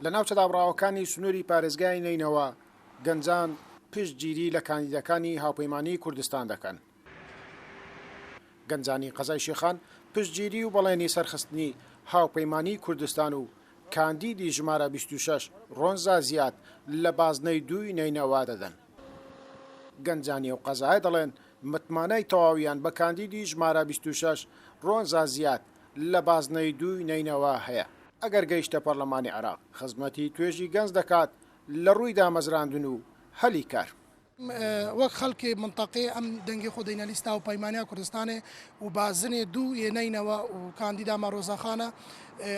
لە ناو چەدابڕاوەکانی سنووری پارێزگای نینەوە گەنجان پشتگیری لە کاندیدەکانی هاوپەیمانی کوردستان دەکەن. گەنجانی قەزای شێخان پشتگیری و بەڵێنی سەرخستنی هاوپەیمانی کوردستان و کاندیدی ژمارە 26 ڕۆنزا زیاد لە بازنەی دووی نینەوە دەدەن. گەنجانی و قەزای دەڵێن متمانەی تەواویان بە کاندیدی ژمارە 26 ڕۆنزا زیاد لە بازنەی دووی نینەوە هەیە. ئەگەر گەیشتە پەرلەمانی عێراق خزمەتی توێژی گەنج دەکات لە ڕووی دامەزراندن و هەلی کار. وەک خەڵکی منتەقەی ئەم دەنگی خۆ دەینە لیستا و پەیمانیا کوردستانێ و بازنێ دوو ێنەینەوە و کاندیداما ڕۆزەخانە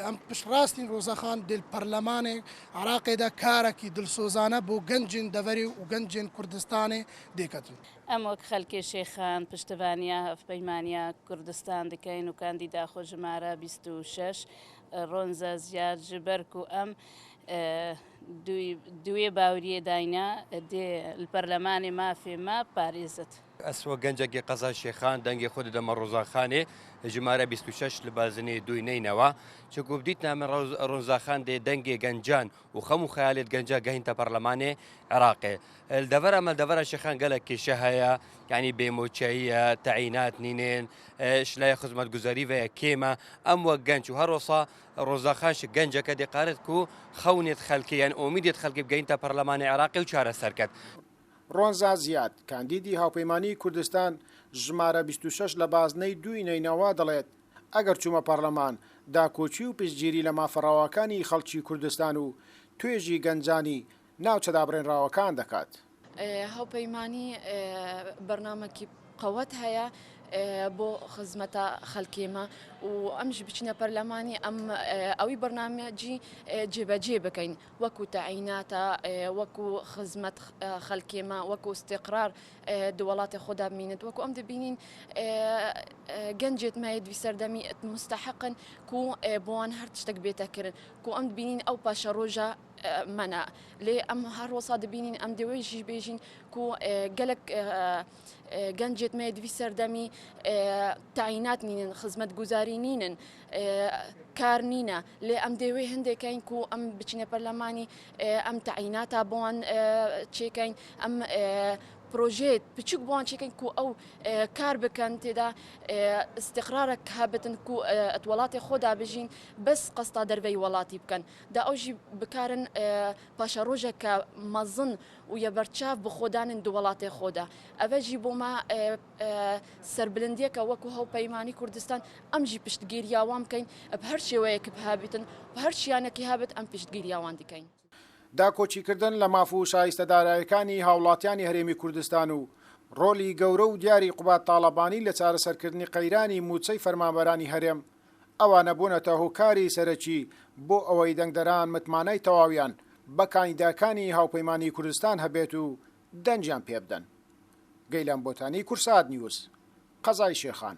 ئەم پشتڕاستین ڕۆزەخان دل پەرلەمانێ عراقێدا کارێکی دڵسۆزانە بۆ گەنجین دەڤەری و گەنجین کوردستانێ دێکەتن. ئەم وەک خەڵکی شێخان پشتیوانیا هەفپەیمانیا کوردستان دەکەین و کاندیدا خۆ ژمارە 26 ڕۆنزە زیاد ji ber ku em دوێ باوریە داینا دێ پەرلەمانی مافێ ما پارێزت. ئەسوە گەنجێکی قەزای شێخان دەنگی خۆ دەمە ڕۆزاخانێ ژمارە 26 لە بازنەی دووی نینەوە چکو بدیت نامە ڕۆزاخان دێ دەنگێ گەنجان و خەم و خەیالێت گەنجە گەهینتە پەرلەمانێ عێراقێ دەڤەرە مەلدەڤەرە شێخان گەلێک کێشە هەیە یعنی بێمۆچەیە تەعینات نینێن شلای خزمەتگوزەری وەیە کێمە ئەم وەک گەنج و هەروەسا ڕۆزاخانش گەنجەکە دێقارێت و خەونێت خەلکی یان ئومیدێت خەڵکی بگەینتە پەرلەمانی عێراقی و چارەسەرکەت. ڕۆنزا زیاد کاندیدی هاوپەیمانی کوردستان ژمارە 26 لە بازنەی دووی نینەوە دەڵێت ئەگەر چوومە پەرلەمان داکۆچی و پشتگیری لە مافەڕاوەکانی خەڵکی کوردستان و توێژی گەنجانی ناو چەدابڕێنراوەکان دەکات. هاوپەیمانی بەرنامەکی قەوەت هەیە بۆ خزمەتە خەڵکێمە و ئەمش بچینە پەرلەمانی ئەم ئەوی بەرنامەجی جێبەجێ بکەین وەکو تەعیناتە وەکو خزمەت خەڵکێمە وەکو استقرار دووەڵاتی خۆدا بینێت وەکو ئەم دەبینین گەنجێت مایەدوی سەردەمی مستحقن کو بۆوان هەر شتێک بێتەکردن کو ئەم دبینین ئەو پاشە ڕۆژە منە لێ ئەم هەروەسا دەبینین ئەم دەوێژی بێژین کو گەلک گەنجێت مایەدوی سەردەمی تەعینات نینن خزمەت گوزاری نینن کار نینە لێ ئەم دەوێ هەندێکین کو ئەم بچینە پەرلەمانی ئەم تەعیناتە بۆوان چێکین ئەم پرۆژێت بچوک بۆوان چێکین کو ئەو کار بکەن تێدا استقرارە هەبتن کو وڵاتی خۆدا بژین بەس قەستا دەربەی وڵاتی بکەن دا ئەوژی بکارن پاشە ڕۆژە کە مەزن و یەبەرچاو بە خۆدانن دو وڵاتی خۆدا ئەvەژی بۆ ما سەربلندیەکە وەکو هاوپەیمانی کوردستان ئەمژی پشتگیریاوان بکەین بە هەر شێوەیەک هابێتن و هەر شیانێکی هابێت ئەم پشتگیریاوان دەکەین. داکۆچیکردن لە ماف و شایستەدارایەکانی هاوڵاتیانی هەرێمی کوردستان و ڕۆلی گەورە و دیاری قوبات تاڵەبانی لە چارەسەرکردنی قەیرانی موچەی فەرمانبەرانی هەرێم ئەوانە بوونەتە هۆکاری سەرەکی بۆ ئەوەی دەنگدەران متمانەی تەواویان بە کاندیداکانی هاوپەیمانی کوردستان هەبێت و دەنجیان پێ بدەن. گەیلان بۆتانی کورسات نیوز قەزای شێخان.